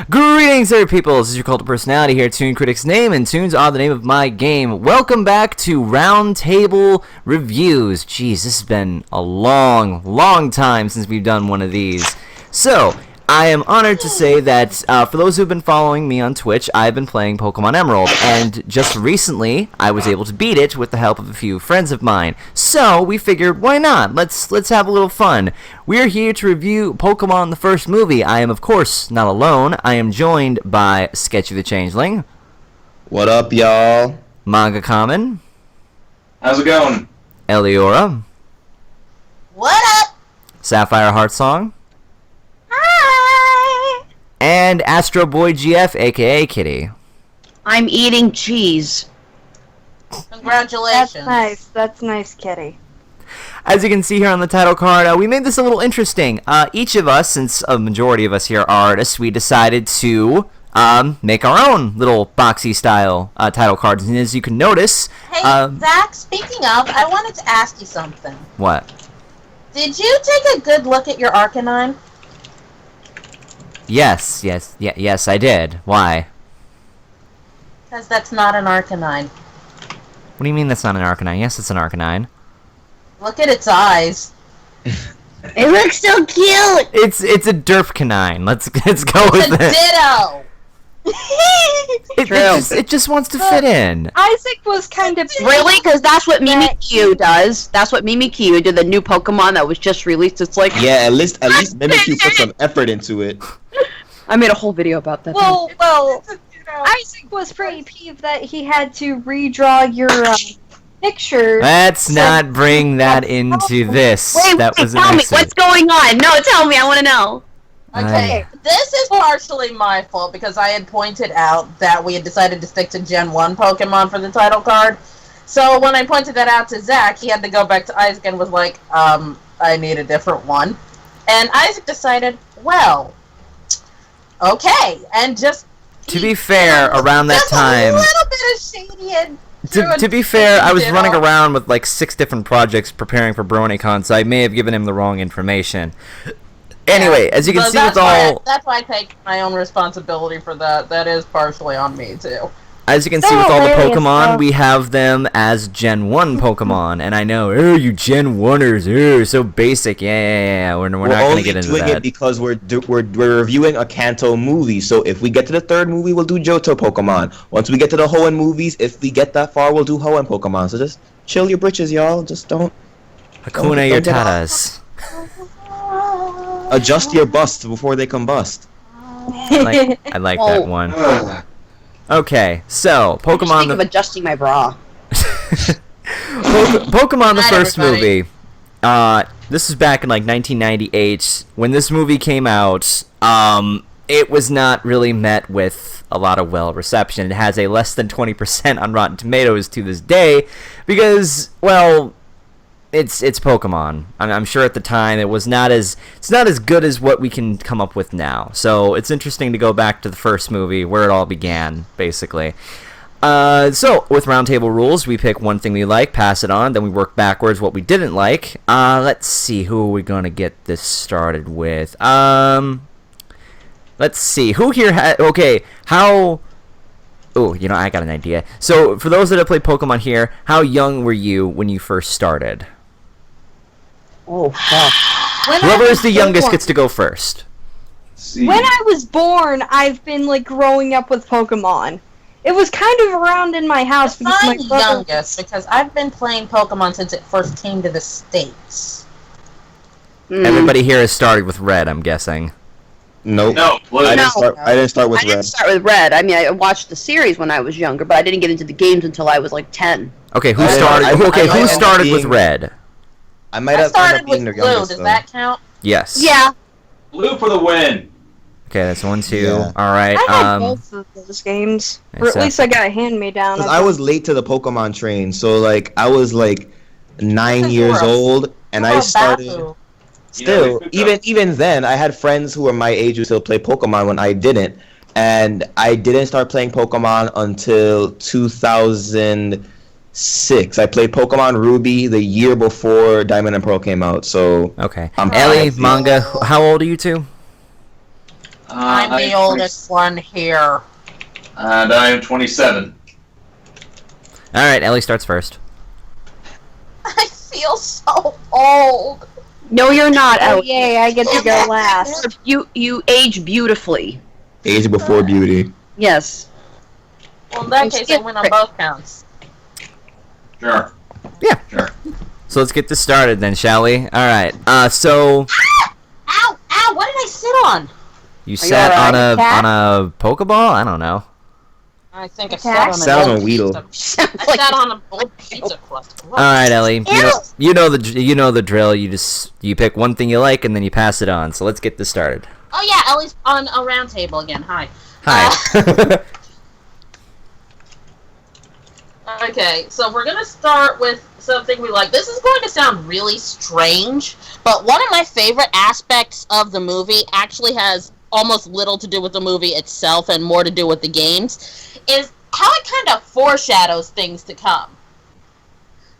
Greetings there, people. This is your cult of personality here, Toon Critic's name, and Toons are the name of my game. Welcome back to Roundtable Reviews. Jeez, this has been a long time since we've done one of these. So, I am honored to say that for those who have been following me on Twitch, I've been playing Pokemon Emerald, and just recently, I was able to beat it with the help of a few friends of mine. So, we figured, why not? Let's have a little fun. We're here to review Pokemon the first movie. I am, of course, not alone. I am joined by Sketchy the Changeling. What up, y'all? Manga Common. How's it going? ELIYORA. What up? Sapphire Heartsong. Hi. And Astro Boy GF, aka Kitty. I'm eating cheese. Congratulations. That's nice, Kitty. As you can see here on the title card, we made this a little interesting. Each of us, since a majority of us here are artists, we decided to make our own little boxy style title cards. And as you can notice... Hey, Zach, speaking of, I wanted to ask you something. What? Did you take a good look at your Arcanine? Yes, I did. Why? Because that's not an Arcanine. What do you mean that's not an Arcanine? Yes, it's an Arcanine. Look at its eyes. It looks so cute! It's a derp canine. Let's go with It's a it. ditto! It just wants to fit in. Isaac was kind of... Really? Because that's what Mimikyu does. That's what Mimikyu did, the new Pokemon that was just released. It's like... Yeah, at least Mimikyu put some effort into it. I made a whole video about that. Well, Isaac was pretty peeved that he had to redraw your picture. Let's not bring that into this. Wait, that was an tell me, accident. what's going on? No, tell me, I want to know. Okay, this is partially my fault because I had pointed out that we had decided to stick to Gen 1 Pokemon for the title card. So when I pointed that out to Zach, he had to go back to Isaac and was like, I need a different one. And Isaac decided, well, okay, and just... To be fair, around that time... a little bit of shady and... To be fair, I was running around with like 6 different projects preparing for BronyCon, so I may have given him the wrong information. Anyway, as you can see with all... That's why I take my own responsibility for that. That is partially on me, too. As you can see with all the Pokemon, we have them as Gen 1 Pokemon. And I know, oh, you Gen 1ers, oh, so basic. Yeah. We're not going to get into that. We're only doing it because we're reviewing a Kanto movie. So if we get to the 3rd movie, we'll do Johto Pokemon. Once we get to the Hoenn movies, if we get that far, we'll do Hoenn Pokemon. So just chill your britches, y'all. Just don't... Hakuna your tatas. Adjust your bust before they combust. I like that one. Okay, so Pokemon. I'm of adjusting my bra. Pokemon the first movie. This is back in like 1998. When this movie came out, it was not really met with a lot of well reception. It has a less than 20% on Rotten Tomatoes to this day, because well, it's Pokemon. I'm sure at the time it's not as good as what we can come up with now. So it's interesting to go back to the first movie where it all began, basically. So with Roundtable rules, we pick one thing we like, pass it on, then we work backwards what we didn't like. Let's see, who are we gonna get this started with? Let's see, who here okay, how... Oh, you know, I got an idea. So for those that have played Pokemon here, how young were you when you first started? Oh, fuck. Whoever is the youngest gets to go first. When I was born, I've been like growing up with Pokemon. It was kind of around in my house because my I'm brother... youngest because I've been playing Pokemon since it first came to the States. Everybody here has started with Red, I'm guessing. Nope. No, I didn't start with I didn't start with Red. I mean, I watched the series when I was younger, but I didn't get into the games until I was like 10. Okay, who started with Red? I might I have started being with the Blue. youngest, Does though. that count? Yes. Yeah. Blue for the win. Okay, that's 1, 2. Yeah. All right. I had both of those games. Or at least I got a hand-me-down. Because I was late to the Pokemon train, so like I was like 9 years old, and I started. Bafu. Still, even then, I had friends who were my age who still play Pokemon when I didn't, and I didn't start playing Pokemon until 2006. I played Pokemon Ruby the year before Diamond and Pearl came out. So okay. I'm Ellie, Manga, how old are you two? I'm the am oldest one here. And I am 27. Alright, Ellie starts first. I feel so old. No, you're not, Oh, Ellie. yay, I get to go last. You age beautifully. Age before beauty. Yes. Well, in that I'm case, I win on both counts. Sure. Yeah. Sure. So let's get this started then, shall we? Alright, so... Ow! Ow! What did I sit on? You sat alright, on cat? a Pokeball? I don't know. I think I Attack? sat on Sat on a Weedle. pizza. I sat on an old pizza crust. Alright, Ellie. You know the drill. You pick one thing you like and then you pass it on. So let's get this started. Oh yeah, Ellie's on a round table again. Hi. Hi. Okay, so we're gonna start with something we like. This is going to sound really strange, but one of my favorite aspects of the movie actually has almost little to do with the movie itself and more to do with the games, is how it kind of foreshadows things to come.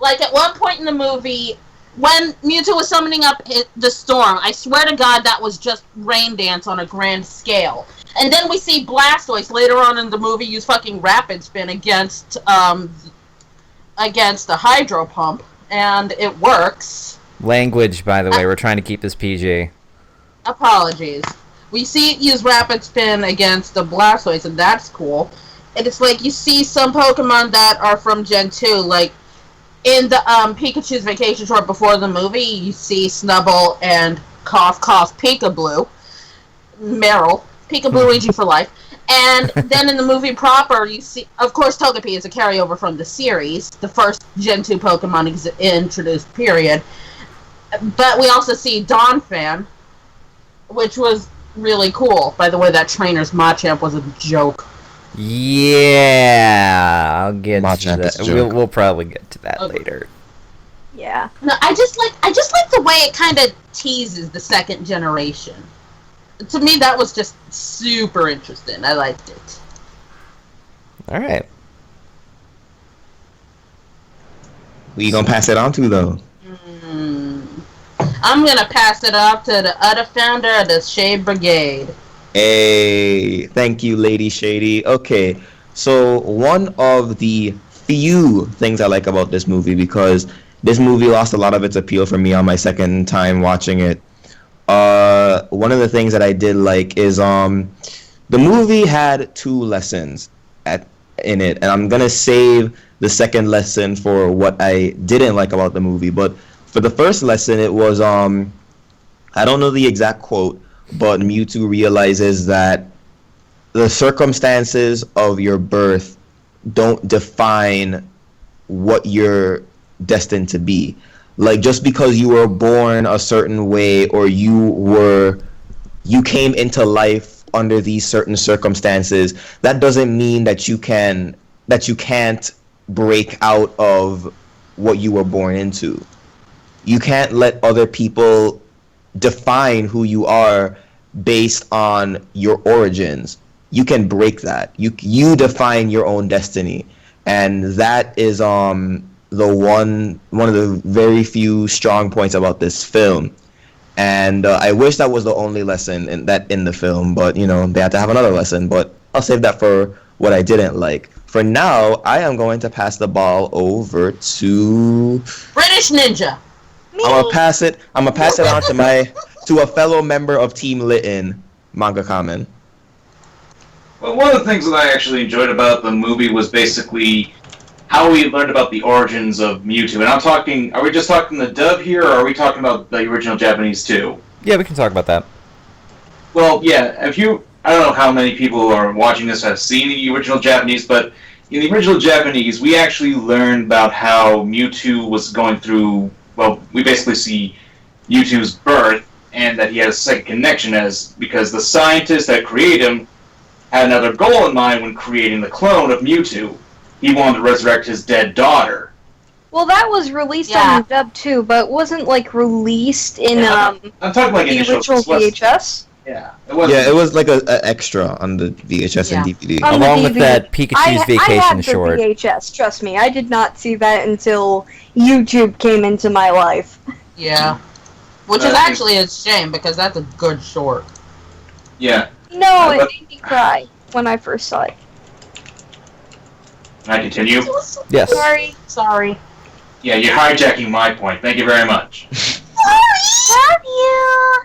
Like, at one point in the movie, when Mewtwo was summoning up the storm, I swear to God that was just Rain Dance on a grand scale. And then we see Blastoise later on in the movie use fucking Rapid Spin against the Hydro Pump, and it works. Language, by the way. We're trying to keep this PG. Apologies. We see it use Rapid Spin against the Blastoise, and that's cool. And it's like, you see some Pokemon that are from Gen 2, like, in the Pikachu's Vacation Tour before the movie, you see Snubbull and Cough Cough Peekaboo. Meryl. Peekaboo Raging for life. And then in the movie proper, you see, of course, Togepi is a carryover from the series, the first Gen 2 Pokemon introduced, period. But we also see Donphan, which was really cool. By the way, that trainer's Machamp was a joke. Yeah, I'll get Machamp to is that. a joke. We'll probably get to that Okay. later. Yeah. No, I just like the way it kind of teases the second generation. To me, that was just super interesting. I liked it. All right. Who you gonna pass it on to, though? I'm gonna pass it off to the other founder of the Shade Brigade. Hey, thank you, Lady Shady. Okay, so one of the few things I like about this movie, because this movie lost a lot of its appeal for me on my second time watching it. One of the things that I did like is the movie had two lessons in it, and I'm gonna save the second lesson for what I didn't like about the movie. But for the first lesson, it was I don't know the exact quote, but Mewtwo realizes that the circumstances of your birth don't define what you're destined to be. Like, just because you were born a certain way, or you came into life under these certain circumstances, that doesn't mean that you can't break out of what you were born into. You can't let other people define who you are based on your origins. You can break that. You define your own destiny, and that is one of the very few strong points about this film. And I wish that was the only lesson in the film, but they had to have another lesson. But I'll save that for what I didn't like. For now, I am going to pass the ball over to British Ninja. I'm gonna pass it on to a fellow member of Team Litten, Manga Kamen. Well, one of the things that I actually enjoyed about the movie was basically how we learned about the origins of Mewtwo. And are we just talking the dub here, or are we talking about the original Japanese too? Yeah, we can talk about that. Well, yeah, I don't know how many people who are watching this have seen the original Japanese, but in the original Japanese, we actually learned about how Mewtwo was going through, well, we basically see Mewtwo's birth, and that he had a second connection because the scientist that created him had another goal in mind when creating the clone of Mewtwo. He wanted to resurrect his dead daughter. Well, that was released on the dub too, but wasn't released in I'm talking like the initial original VHS. Yeah, It was like an extra on the VHS and DVD. On Along the with DVD. that Pikachu's I Vacation had the short. VHS, trust me. I did not see that until YouTube came into my life. Yeah. Which is actually a shame, because that's a good short. Yeah. No, it made me cry when I first saw it. Can I continue? Yes. Sorry. Yeah, you're hijacking my point. Thank you very much. Love you.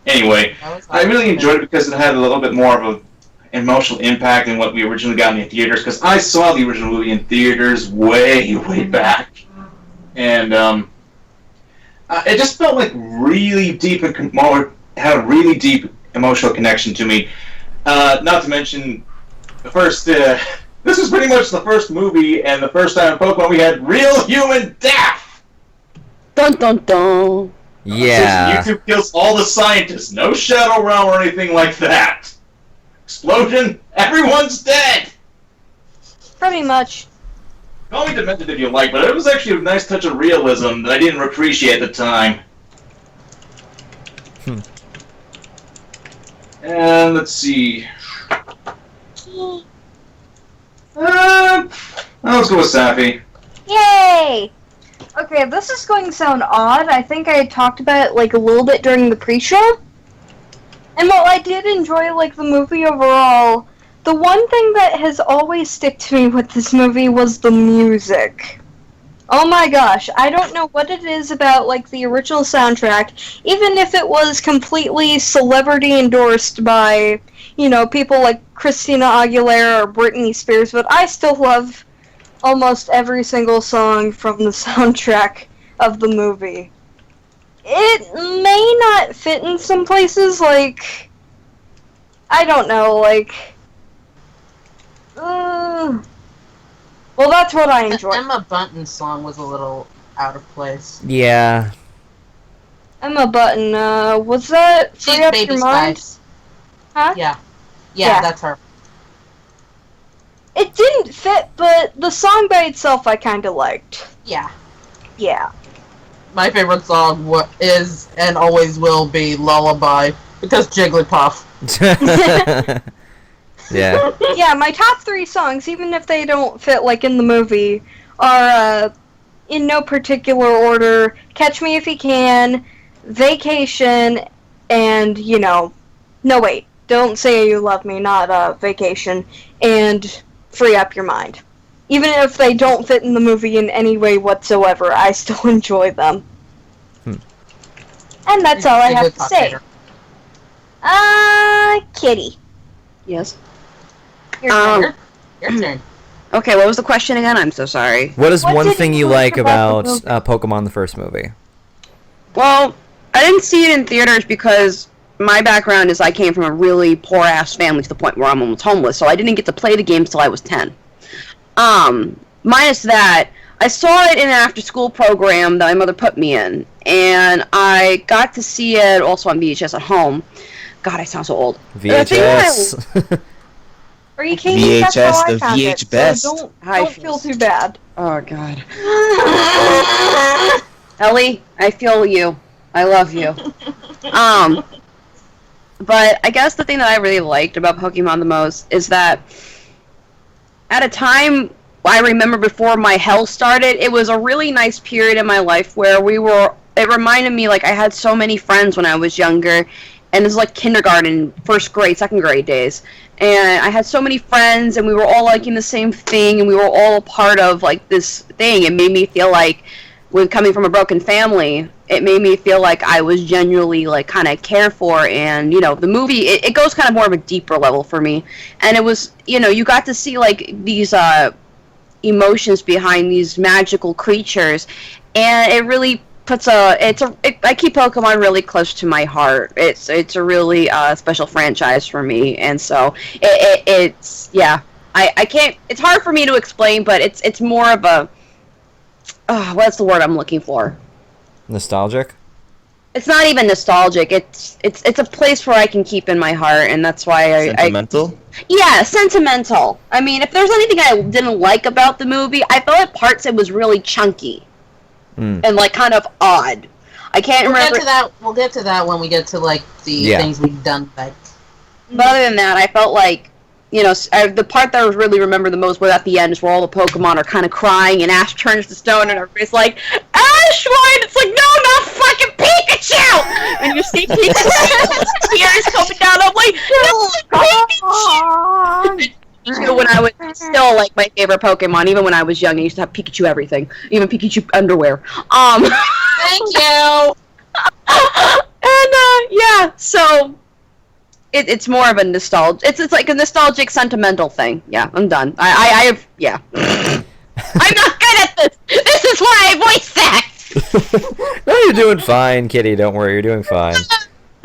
Anyway, I really enjoyed it because it had a little bit more of an emotional impact than what we originally got in the theaters. Because I saw the original movie in theaters way back, and it just felt like really deep and had a really deep emotional connection to me. Not to mention the first. This is pretty much the first movie and the first time in Pokemon we had real human death. Dun dun dun. Yeah. YouTube kills all the scientists. No Shadow Realm or anything like that. Explosion. Everyone's dead. Pretty much. Call me demented if you like, but it was actually a nice touch of realism that I didn't appreciate at the time. And let's see. Let's go with Safi. Yay! Okay, this is going to sound odd. I think I talked about it like a little bit during the pre-show. And while I did enjoy like the movie overall, the one thing that has always stuck to me with this movie was the music. Oh my gosh, I don't know what it is about like the original soundtrack, even if it was completely celebrity endorsed by, you know, people like Christina Aguilera or Britney Spears, but I still love almost every single song from the soundtrack of the movie. It may not fit in some places, like, I don't know, like, well, that's what I enjoy. Emma Bunton's song was a little out of place. Yeah. Emma Button, was that She's Free Up Baby Your Mind? Spice. Huh? Yeah, Yeah. that's her. It didn't fit, but the song by itself I kinda liked. Yeah. Yeah. My favorite song is and always will be Lullaby, because Jigglypuff. Yeah. Yeah, my top 3 songs, even if they don't fit like in the movie, are in no particular order: Catch Me If You Can, Vacation, and, you know, no wait, Don't Say You Love Me, not Vacation, and Free Up Your Mind. Even if they don't fit in the movie in any way whatsoever, I still enjoy them. And that's all I have to say. Kitty. Yes. Your turn. Your turn. Okay, what was the question again? I'm so sorry. What is What one did thing you you like like about about the Pokemon the first movie? Well, I didn't see it in theaters because my background is I came from a really poor-ass family to the point where I'm almost homeless, so I didn't get to play the games till I was 10. Minus that, I saw it in an after-school program that my mother put me in, and I got to see it also on VHS at home. God, I sound so old. VHS. Are you kidding me? That's how I the found it, VH best. so don't feel too bad. Oh, God. Ellie, I feel you. I love you. But I guess the thing that I really liked about Pokemon the most is that at a time I remember before my hell started, it was a really nice period in my life where it reminded me like I had so many friends when I was younger, and this is like kindergarten, first grade, second grade days. And I had so many friends, and we were all liking the same thing, and we were all a part of like this thing. It made me feel like, when coming from a broken family, it made me feel like I was genuinely like kind of cared for. And you know, the movie it goes kind of more of a deeper level for me, and it was, you know, you got to see like these emotions behind these magical creatures, and it really puts I keep Pokemon really close to my heart. It's a really special franchise for me, and so it's yeah. I can't. It's hard for me to explain, but it's more of a what's the word I'm looking for? Nostalgic? It's not even nostalgic. It's a place where I can keep in my heart, and that's why Sentimental? Yeah, sentimental. I mean, if there's anything I didn't like about the movie, I felt at parts it was really chunky. And like kind of odd. I can't remember. We'll get to that when we get to like the things we've done. Like, but other than that, I felt like, you know, the part that I really remember the most was at the end, is where all the Pokemon are kind of crying, and Ash turns to stone, and everybody's like, Ash, why? And it's like, no, not fucking out! And you see Pikachu tears coming down. I'm like, no, Pikachu! Pikachu when I was still like my favorite Pokemon, even when I was young, I used to have Pikachu everything, even Pikachu underwear. Thank you. And yeah, so it's more of a nostalgia. It's like a nostalgic, sentimental thing. Yeah, I'm done. I have yeah. I'm not good at this. This is why I voice act. No, you're doing fine, Kitty. Don't worry, you're doing fine.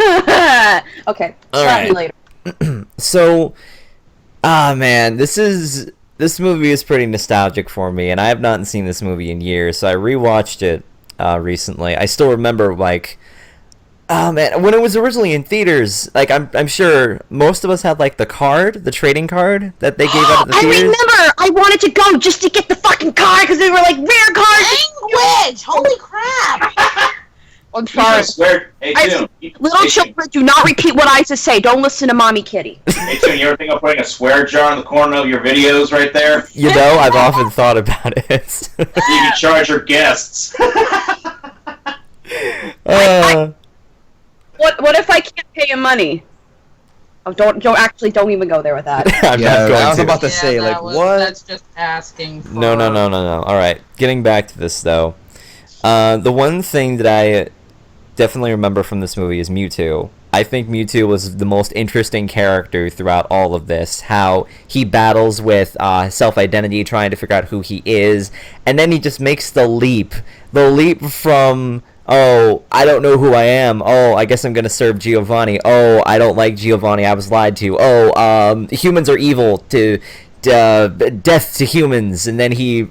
Okay, All slap me right. later. So, man, this movie is pretty nostalgic for me, and I have not seen this movie in years. So I rewatched it recently. I still remember like. Oh man, when it was originally in theaters, like I'm sure most of us had like the trading card that they gave out at the theaters. I remember! I wanted to go just to get the fucking card because they were like rare cards. Language! Holy crap! I'm sorry. Hey, Toon. Little children, do not repeat what I just say. Don't listen to Mommy Kitty. Hey, Toon, you ever think of putting a swear jar in the corner of your videos right there? You know, I've often thought about it. So you can charge your guests. What if I can't pay him money? Oh, don't even go there with that. I'm not going I was to. about to say, like, what? That's just asking for... No. All right, getting back to this though. The one thing that I definitely remember from this movie is Mewtwo. I think Mewtwo was the most interesting character throughout all of this. How he battles with self-identity, trying to figure out who he is, and then he just makes the leap from, oh, I don't know who I am. Oh, I guess I'm gonna serve Giovanni. Oh, I don't like Giovanni. I was lied to. Oh, humans are evil. To death to humans. And then he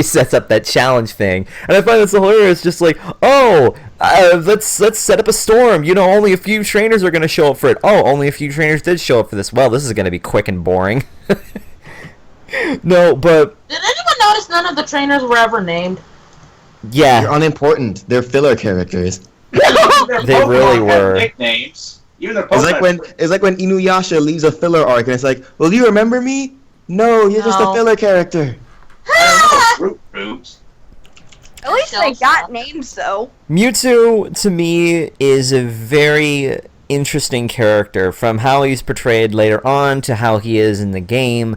sets up that challenge thing, and I find this hilarious. Just like, oh, let's set up a storm. You know, only a few trainers are gonna show up for it. Oh, only a few trainers did show up for this. Well, this is gonna be quick and boring. No, but did anyone notice none of the trainers were ever named? yeah, They're unimportant. They're filler characters. They really were. Nicknames. Even their It's like when Inuyasha leaves a filler arc, and it's like, well, do you remember me? No, you're just a No. filler character. groups. At least they got names, though. Mewtwo, to me, is a very interesting character. From how he's portrayed later on to how he is in the game,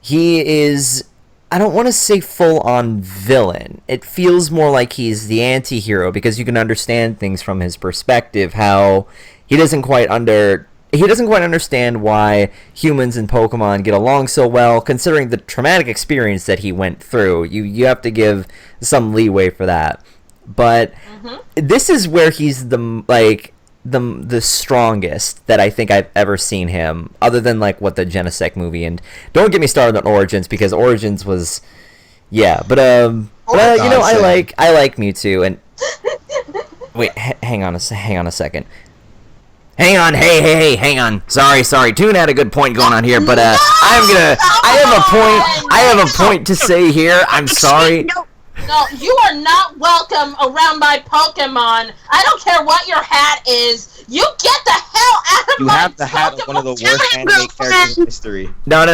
he is, I don't want to say full-on villain. It feels more like he's the anti-hero, because you can understand things from his perspective, how he doesn't quite understand why humans and Pokemon get along so well, considering the traumatic experience that he went through. You have to give some leeway for that. But this is where he's the strongest that I think I've ever seen him, other than like what the Genesect movie. And don't get me started on Origins, because Origins was, yeah. But well, you know, I like Mewtwo. And wait, hang on a second. Hang on, hey, hang on. Sorry. Toon had a good point going on here, but I have a point to say here. I'm sorry. No, you are not welcome around my Pokemon. I don't care what your hat is. You get the hell out of You my have the hat of one of the worst anime characters in history. No.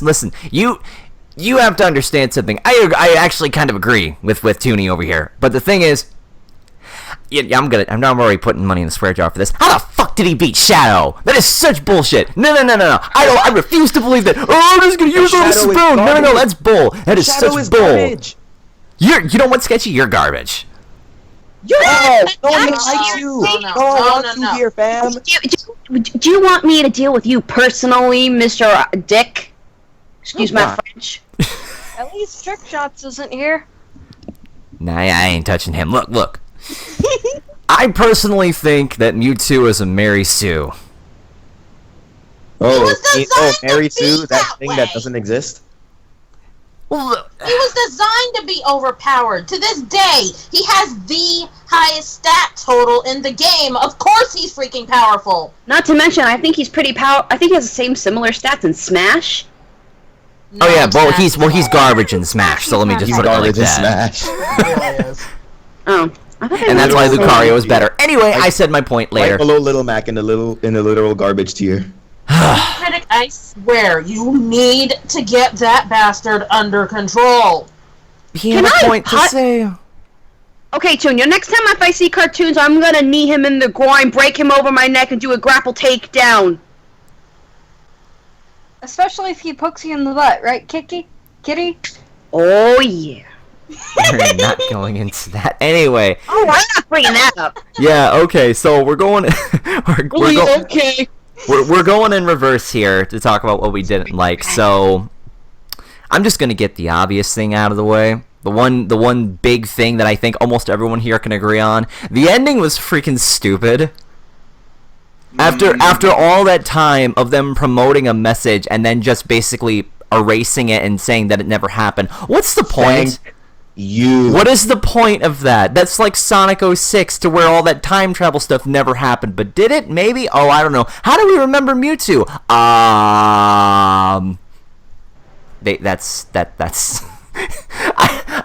Listen. You have to understand something. I actually kind of agree with Toonie over here. But the thing is, yeah, I'm already putting money in the swear jar for this. How the fuck did he beat Shadow? That is such bullshit. No. I refuse to believe that. Oh, I'm just gonna use it on a spoon. No, that's bull. That is Shadow such is bull. garbage. You know what, Sketchy? You're garbage. No one No, likes you. no, No one wants no. you here, fam. Do you want me to deal with you personally, Mr. Dick? Excuse my French. At least Trick Shots isn't here. Nah, I ain't touching him. Look. I personally think that Mewtwo is a Mary Sue. Oh, designed to Mary be Sue, that that thing way. that doesn't exist. Well, He was designed to be overpowered. To this day, he has the highest stat total in the game. Of course he's freaking powerful. Not to mention, I think he's pretty I think he has the same similar stats in Smash. oh yeah, No, he's garbage in Smash. So let me just He's put it like garbage in that. Smash. Oh. I thought they And that's why were- Lucario is better. Anyway, I said my point later. Right below Little Mac in the literal garbage tier. Critic, I swear, you need to get that bastard under control. He had Can a I point to hot- say. Okay, Toon, next time if I see cartoons, I'm gonna knee him in the groin, break him over my neck, and do a grapple takedown. Especially if he pokes you in the butt, right, Kitty? Oh, yeah. We're not going into that. Anyway. Oh, I'm not bringing that up. Yeah, okay, so we're going... Okay. We're going in reverse here to talk about what we didn't like, so... I'm just gonna get the obvious thing out of the way. The one big thing that I think almost everyone here can agree on. The ending was freaking stupid. After all that time of them promoting a message and then just basically erasing it and saying that it never happened. What's the point? What is the point of that? That's like Sonic 06 to where all that time travel stuff never happened. But did it? Maybe? Oh, I don't know. How do we remember Mewtwo? That's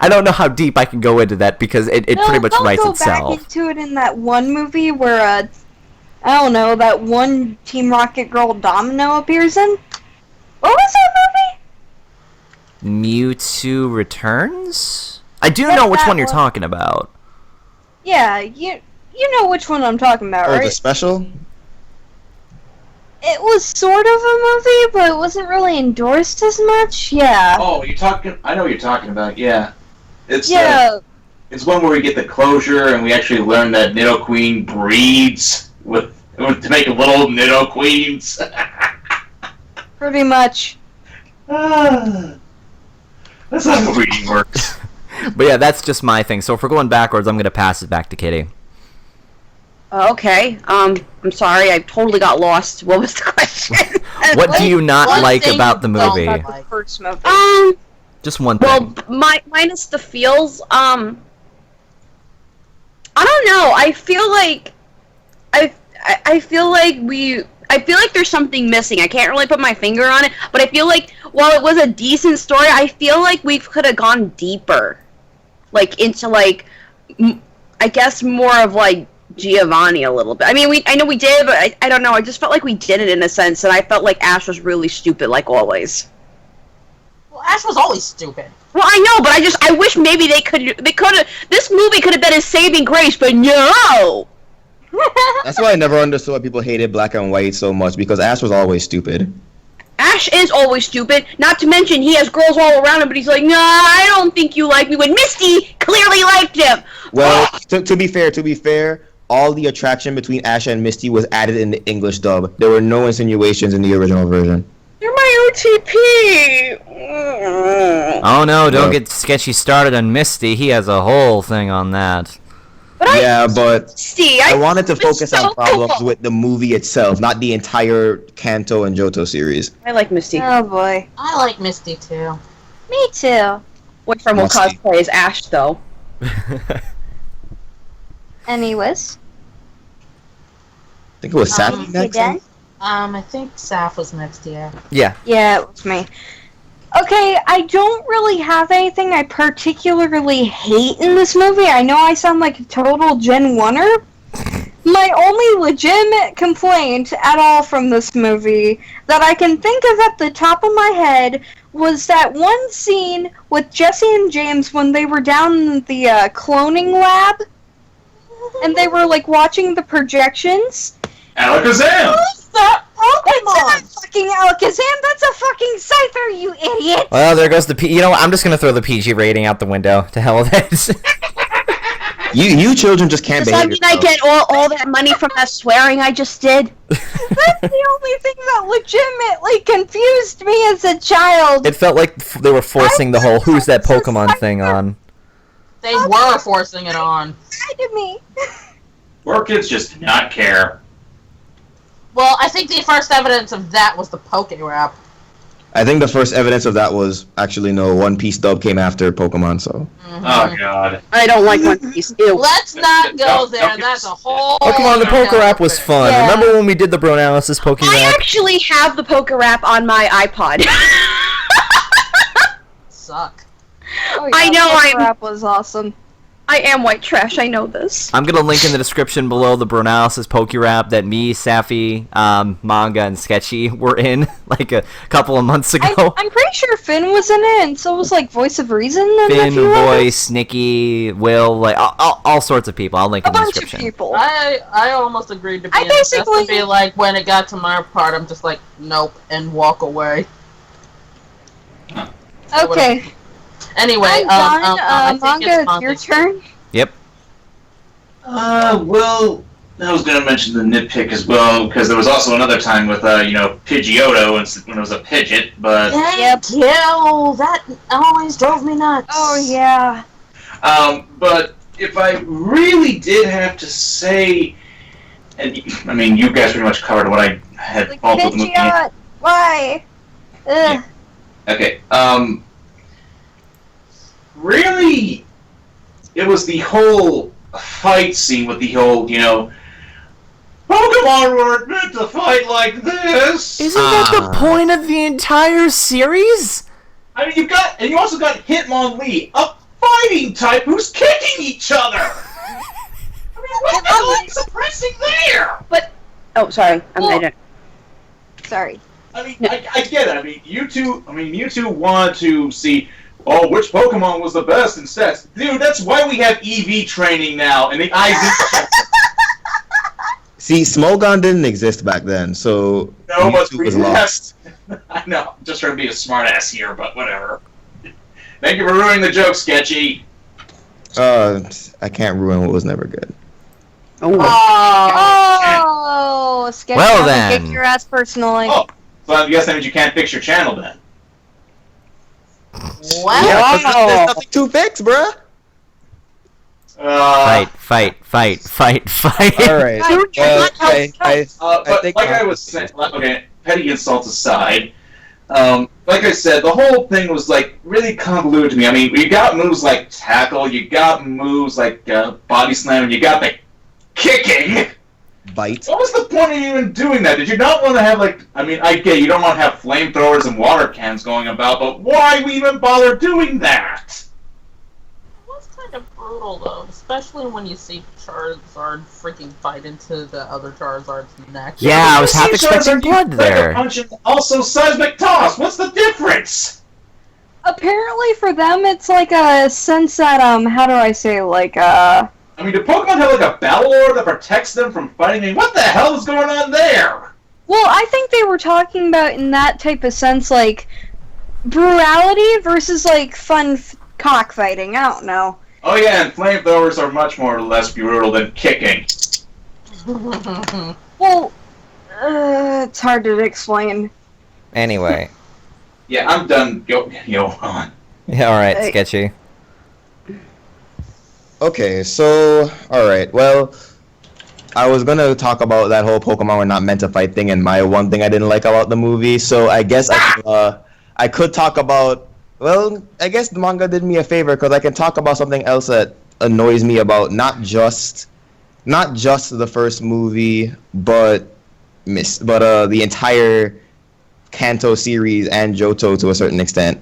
I don't know how deep I can go into that because it pretty much writes itself. Go back into it in that one movie where I don't know, that one Team Rocket Girl Domino appears in. What was that movie? Mewtwo Returns? I do know which one you're talking about. Yeah, you know which one I'm talking about, right? Oh, the special? It was sort of a movie, but it wasn't really endorsed as much. Yeah. Oh, I know what you're talking about. Yeah. It's it's one where we get the closure and we actually learn that Nidoqueen breeds to make little Nidoqueens. Pretty much. That's not how breeding works. But yeah, that's just my thing. So if we're going backwards, I'm gonna pass it back to Kitty. Okay. I'm sorry. I totally got lost. What was the question? What do you not like about the movie? The first movie. Just one thing. Well, minus the feels. I don't know. I feel like I feel like there's something missing. I can't really put my finger on it, but I feel like while it was a decent story, I feel like we could have gone deeper, like into like I guess more of like Giovanni a little bit. I mean, I know we did, but I don't know. I just felt like we did it in a sense, and I felt like Ash was really stupid, like always. Well, Ash was always stupid. Well, I know, but I wish maybe they could have. This movie could have been a saving grace, but no. That's why I never understood why people hated Black and White so much, because Ash was always stupid. Ash is always stupid, not to mention he has girls all around him, but he's like, nah, I don't think you like me, when Misty clearly liked him! Well, to be fair, all the attraction between Ash and Misty was added in the English dub. There were no insinuations in the original version. You're my OTP! Oh no, don't get sketchy started on Misty, he has a whole thing on that. But I wanted to focus on problems with the movie itself, not the entire Kanto and Johto series. I like Misty. Oh boy. I like Misty too. Me too. Which from will cosplay is Ash, though. Anyways. I think it was Sappy next. I think Saf was next, yeah. Yeah. Yeah, it was me. Okay, I don't really have anything I particularly hate in this movie. I know I sound like a total Gen 1er. My only legitimate complaint at all from this movie that I can think of at the top of my head was that one scene with Jesse and James when they were down in the cloning lab and they were like watching the projections. Alakazam! That It's Pokemon! not fucking Alakazam, that's a fucking Scyther, you idiot! Well, there goes the you know what, I'm just gonna throw the PG rating out the window. To hell with it. You children just can't Does that behave mean I yourself. get all that money from that swearing I just did? That's the only thing that legitimately confused me as a child. It felt like they were forcing the whole "who's that Pokemon" thing on. They were forcing it on. To me. Poor kids just did not care. Well, I think the first evidence of that was the Poke Rap. I think the first evidence of that was actually no One Piece dub came after Pokemon, so. Oh god. I don't like One Piece. Ew. Let's not go Don't there. get That's a me whole. Pokemon the Poke Rap was fun. Yeah. Remember when we did the Bro-Analysis Poke I Rap? actually have the Poke Rap on my iPod. Suck. Oh, Oh, I know Poke I'm- Rap was awesome. I am white trash, I know this. I'm gonna link in the description below the Bronalysis Pokérap that me, Safi, Manga, and Sketchy were in like a couple of months ago. I'm pretty sure Finn was in it, and so was like Voice of Reason. And Finn, Voice, Nikki, Will, like all sorts of people. I'll link in the bunch description. of people. I almost agreed to be I in it, just basically- to be like, when it got to my part, I'm just like, nope, and walk away. Okay. Anyway, I'm done. I think Manga, it's it's your turn. Yep. Well, I was going to mention the nitpick as well, because there was also another time with, Pidgeotto when it was a Pidgeot, but... Thank you! That always drove me nuts. Oh, yeah. But if I really did have to say... And, I mean, you guys pretty much covered what I had Like, fault with the movie. Pidgeot, why? Ugh. Okay, really, it was the whole fight scene with the whole, Pokemon weren't meant to fight like this! Isn't that the point of the entire series? I mean, you also got Hitmonlee, a fighting type who's kicking each other! I mean, what the hell is suppressing there? Oh, sorry. Well- I don't. Sorry. I mean, I get it. I mean, Mewtwo wanted to see, which Pokemon was the best in stats. Dude, that's why we have EV training now, and the IV. See, Smogon didn't exist back then, so No, but Mewtwo was lost. I know, I'm just trying to be a smartass here, but whatever. Thank you for ruining the joke, Sketchy. I can't ruin what was never good. Oh, Sketchy, Well, I'm gonna then. kick your ass personally. Oh, so I guess that means you can't fix your channel then. Wow. Yeah, 'cause there's nothing to fix, bruh. Fight. All right. But think like I was saying, okay, petty insults aside, like I said, the whole thing was like really convoluted to me. I mean, you got moves like tackle, you got moves like body slam, and you got the kicking. Bite. What was the point of even doing that? Did you not want to have I get you don't want to have flamethrowers and water cannons going about, but why we even bother doing that? It was kind of brutal, though, especially when you see Charizard freaking fight into the other Charizard's neck. Yeah, I was half expecting blood there. Punch and also seismic toss. What's the difference? Apparently for them, it's like a sense that, how do I say, I mean, do Pokemon have like a battle lore that protects them from fighting? I mean, what the hell is going on there? well, I think they were talking about in that type of sense, like, brutality versus, like, fun cockfighting. I don't know. Oh yeah, and flamethrowers are much more or less brutal than kicking. Well, it's hard to explain. Anyway. Yeah, I'm done. Go on. Yeah, alright, Hey. Sketchy. Okay, so alright, well, I was gonna talk about that whole Pokemon were not meant to fight thing and my one thing I didn't like about the movie, so I guess I could talk about, well, I guess the manga did me a favor because I can talk about something else that annoys me about not just the first movie, but the entire Kanto series and Johto to a certain extent,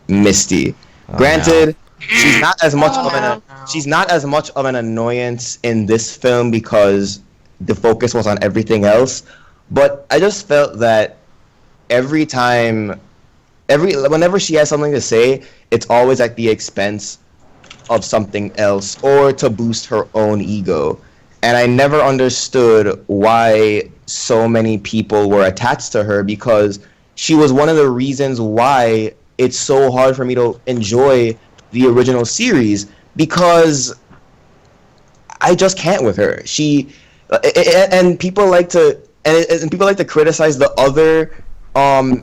Misty. Oh, Granted, she's not as much Oh, of an no. she's not as much of an annoyance in this film because the focus was on everything else. But I just felt that whenever she has something to say, it's always at the expense of something else or to boost her own ego. And I never understood why so many people were attached to her because she was one of the reasons why it's so hard for me to enjoy the original series because I just can't with her. And people like to criticize the other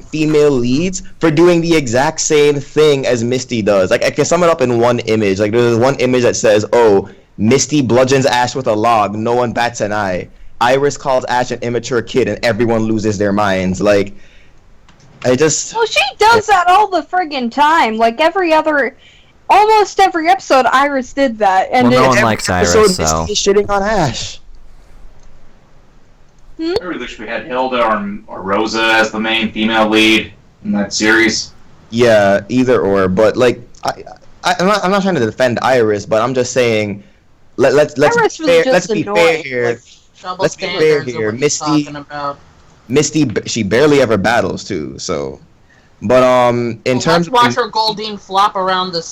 female leads for doing the exact same thing as Misty does. Like I can sum it up in one image. Like there's one image that says, "Oh, Misty bludgeons Ash with a log. No one bats an eye. Iris calls Ash an immature kid, and everyone loses their minds." Like I just. Well, she does that all the friggin' time. Like almost every episode, Iris did that, and Well, no one Every likes Iris, episode, so. Misty is shitting on Ash. I really wish we had Hilda or Rosa as the main female lead in that series. Yeah, either or. But like, I'm not trying to defend Iris, but I'm just saying, let's Iris was fair, let's just be annoying, fair here. Double Let's be fair standards are here. what you're talking about. Misty, she barely ever battles too. So, but in terms let's watch her Goldine flop around the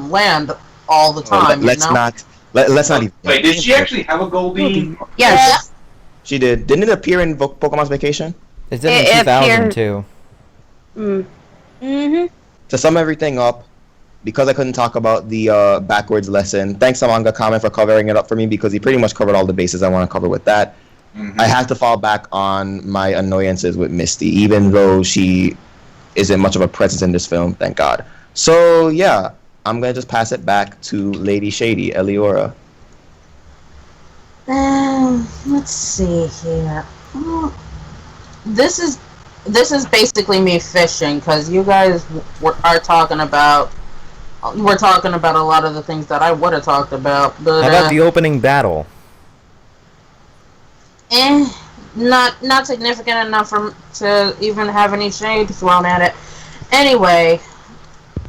land all the time. let's not even. Wait, did she actually have a Goldie? Yes. She did. Didn't it appear in Pokemon's Vacation? It did in 2002. Mm-hmm. To sum everything up, because I couldn't talk about the backwards lesson, thanks to Manga Comment for covering it up for me, because he pretty much covered all the bases I want to cover with that. I have to fall back on my annoyances with Misty, even though she isn't much of a presence in this film, thank God. So, yeah, I'm going to just pass it back to Lady Shady, ELIYORA. Let's see here. This is basically me fishing, because you guys are talking about... We're talking about a lot of the things that I would have talked about, but... How about the opening battle? Not significant enough to even have any shade thrown at it. Anyway...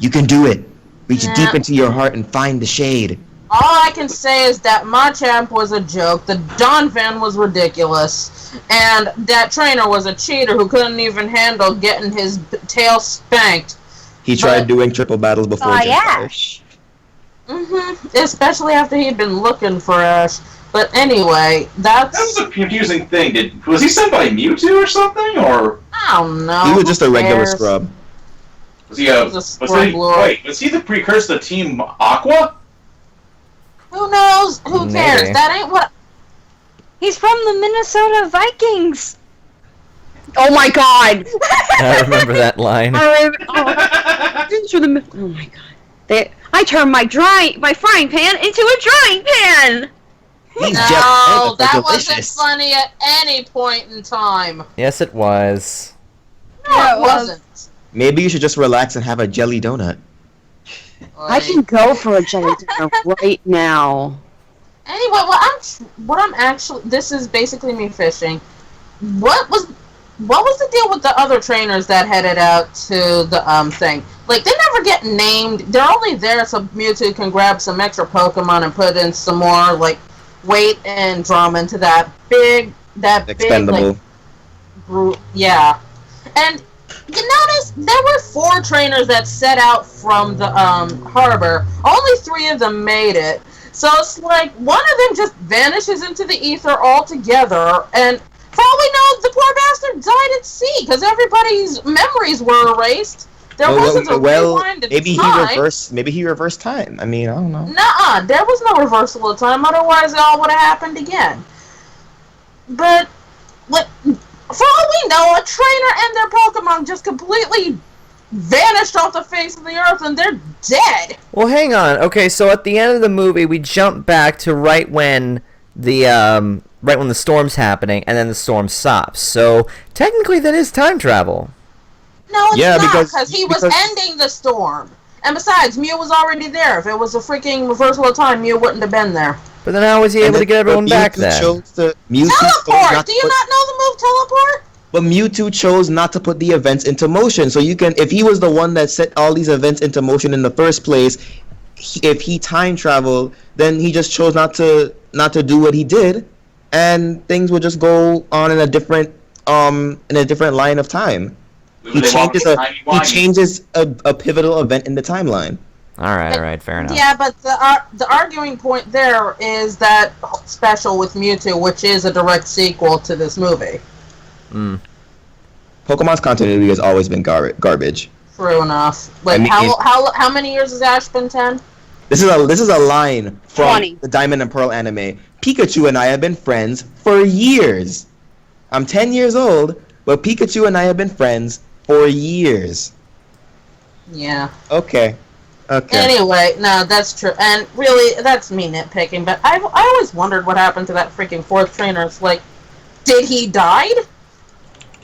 You can do it! Reach deep into your heart and find the shade. All I can say is that Machamp was a joke, the Donphan was ridiculous, and that trainer was a cheater who couldn't even handle getting his tail spanked. He tried doing triple battles before Ash. Especially after he'd been looking for Ash. But anyway, That was a confusing thing. Was he sent by Mewtwo or something, or I don't know. He was just a regular cares? scrub. was he was he the precursor to Team Aqua? Who knows? Who Maybe. cares? That ain't what... He's from the Minnesota Vikings. Oh my god! I remember that line. Oh my god! I turned my frying pan into a drying pan. These No, Jeff that are wasn't delicious. funny at any point in time. Yes, it was. No, Yeah, it it was. wasn't. Maybe you should just relax and have a jelly donut. I can go for a jelly donut right now. Anyway, what I'm actually... This is basically me fishing. What was the deal with the other trainers that headed out to the thing? Like, they never get named. They're only there so Mewtwo can grab some extra Pokemon and put in some more, like, weight and drama into that big, Expendable. like, group. Yeah. And you notice there were 4 trainers that set out from the harbor. Only 3 of them made it. So it's like one of them just vanishes into the ether altogether, and for all we know, the poor bastard died at sea because everybody's memories were erased. There wasn't a rewind in time. Maybe he reversed time. I mean, I don't know. Nuh-uh, there was no reversal of time. Otherwise, it all would have happened again. But, like, for all we know, a trainer and their Pokemon just completely vanished off the face of the earth, and they're dead. Well, hang on. Okay, so at the end of the movie, we jump back to right when the storm's happening, and then the storm stops. So technically, that is time travel. No, it's Yeah, not, because he was ending the storm. And besides, Mew was already there. If it was a freaking reversal of time, Mew wouldn't have been there. But then how was he able to get everyone back then? Teleport! Do you not know the move teleport? But Mewtwo chose not to put the events into motion. So you can, if he was the one that set all these events into motion in the first place, if he time traveled, then he just chose not to do what he did, and things would just go on in a different line of time. He changes a pivotal event in the timeline. All right, fair enough. Yeah, but the arguing point there is that special with Mewtwo, which is a direct sequel to this movie. Pokemon's continuity has always been garbage. True enough. Like, I mean, how many years has Ash been 10? This is a line from 20. the Diamond and Pearl anime. Pikachu and I have been friends for years. I'm 10 years old, but Pikachu and I have been friends for years. Yeah. Okay. Anyway, no, that's true. And really, that's me nitpicking, but I always wondered what happened to that freaking 4th trainer. It's like, did he die?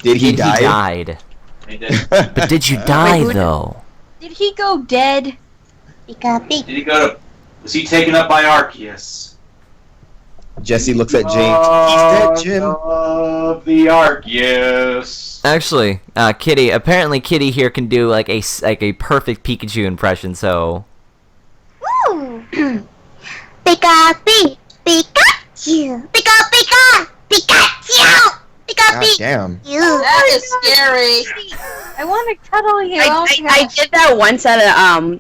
Did he He die? died. He did. But did you die, though? Did he go dead? Did he go to... Was he taken up by Arceus? Jesse looks at James. He's dead, Jim. Of the Arceus. Actually, Kitty. Apparently, Kitty here can do like a perfect Pikachu impression. So. Woo! Pika, Pikachu! Pika, Pika! Pikachu! Pika, God damn. Pikachu! That is scary. I want to cuddle you. I did that once at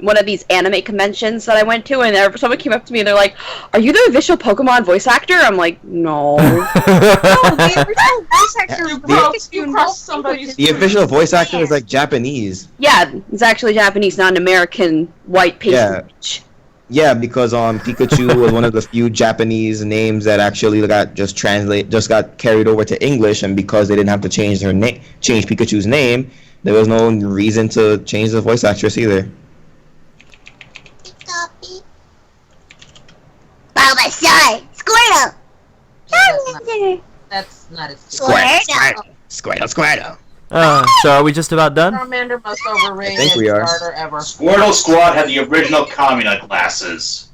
one of these anime conventions that I went to, and someone came up to me and they're like, "Are you the official Pokemon voice actor?" I'm like, "No." No, the original voice actor You was broke Pikachu. somebody's The official voice actor is like Japanese. Yeah, it's actually Japanese, not an American white patronage. Yeah, because Pikachu was one of the few Japanese names that actually got carried over to English, and because they didn't have to change Pikachu's name, there was no reason to change the voice actress either. Pika, Pika. Bulbasaur! Squirtle! Charmander! That's not as Squirtle! So are we just about done? Charmander, most overrated I think we are. starter ever. Squirtle Squad had the original Kamina glasses.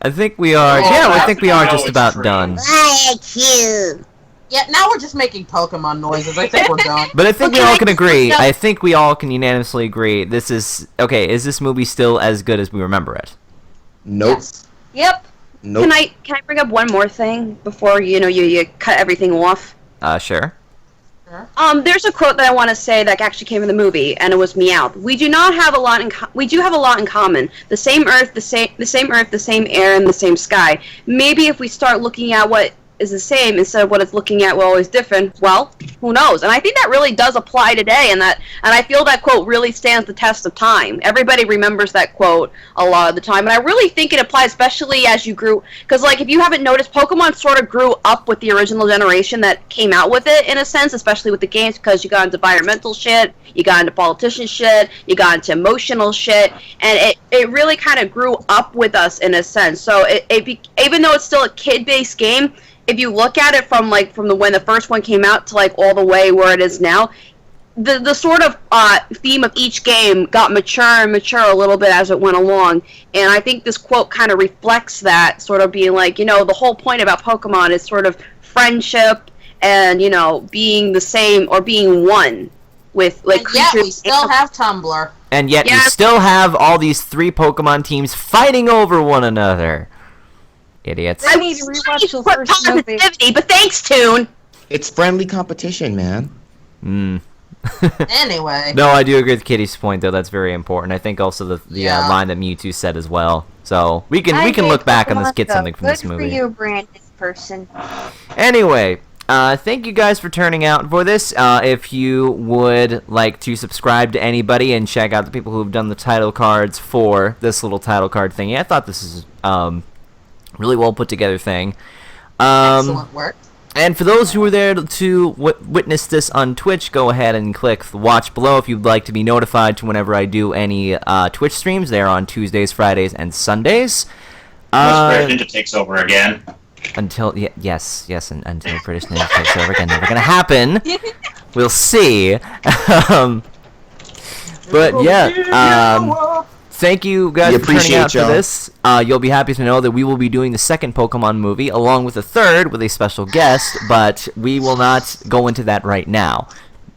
I think we are. Oh, Yeah, I that's think we are how just it's about true. done. Pikachu! Yeah, now we're just making Pokemon noises. I think we're done. But I think we Okay, all can agree. no. I think we all can unanimously agree. This is okay. Is this movie still as good as we remember it? Nope. Yes. Yep. Nope. Can I bring up one more thing before you cut everything off? Sure. There's a quote that I want to say that actually came in the movie, and it was Meowth. We do not have a lot in we do have a lot in common. The same earth, the same earth, the same air, and the same sky. Maybe if we start looking at what is the same instead of what it's looking at what is different, well, who knows? And I think that really does apply today, and I feel that quote really stands the test of time. Everybody remembers that quote a lot of the time, and I really think it applies, especially as you grew, because like if you haven't noticed, Pokemon sort of grew up with the original generation that came out with it in a sense, especially with the games, because you got into environmental shit, you got into politician shit, you got into emotional shit, and it really kind of grew up with us in a sense. So even though it's still a kid-based game, if you look at it from when the first one came out to like all the way where it is now, the sort of theme of each game got mature and mature a little bit as it went along, and I think this quote kind of reflects that, sort of being like, the whole point about Pokemon is sort of friendship and being the same or being one with like And yet creatures. we still have Tumblr. And yet we Yeah. still have all these 3 Pokemon teams fighting over one another. Idiots. I need to rewatch the Put first movie. positivity, but thanks, Toon. It's friendly competition, man. Anyway. No, I do agree with Kitty's point, though. That's very important. I think also the Yeah. line that Mewtwo said as well. So we can I look hate back on this, Pokemon, get though. something from this Good movie. for you, Brandon person. Anyway, thank you guys for turning out for this. If you would like to subscribe to anybody and check out the people who have done the title cards for this little title card thingy, I thought this is really well put together thing. Excellent work. And for those who were there to witness this on Twitch, go ahead and click the watch below if you'd like to be notified to whenever I do any Twitch streams. They're on Tuesdays, Fridays, and Sundays. British Ninja takes over again. Until yes, and until British Ninja takes over again, never gonna happen. We'll see. But yeah, thank you guys We for turning appreciate out for y'all. this. You'll be happy to know that we will be doing the second Pokemon movie along with the third with a special guest, but we will not go into that right now.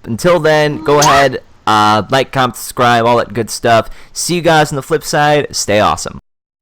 Until then, go ahead, like, comment, subscribe, all that good stuff. See you guys on the flip side. Stay awesome.